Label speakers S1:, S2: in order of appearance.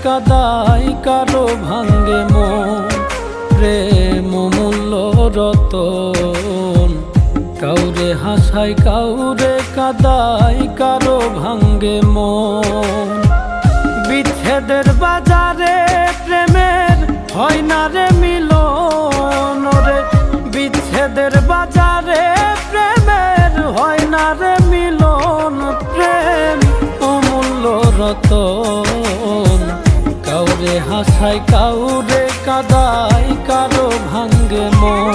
S1: কাদায় কারো ভাঙ্গে মন। প্রেম মূল্য রতন, কাউরে হাসায় কাউরে কাদায় কারো ভাঙ্গে মন। বিচ্ছেদের বাজারে প্রেমের হয় না রে মিলন রে, বিচ্ছেদের বাজারে প্রেমের হয় না রে মিলন। প্রেম অমূল্য রতন, কাউরে হাসায় কাউরে কাদায় কারো ভাঙ্গে মন।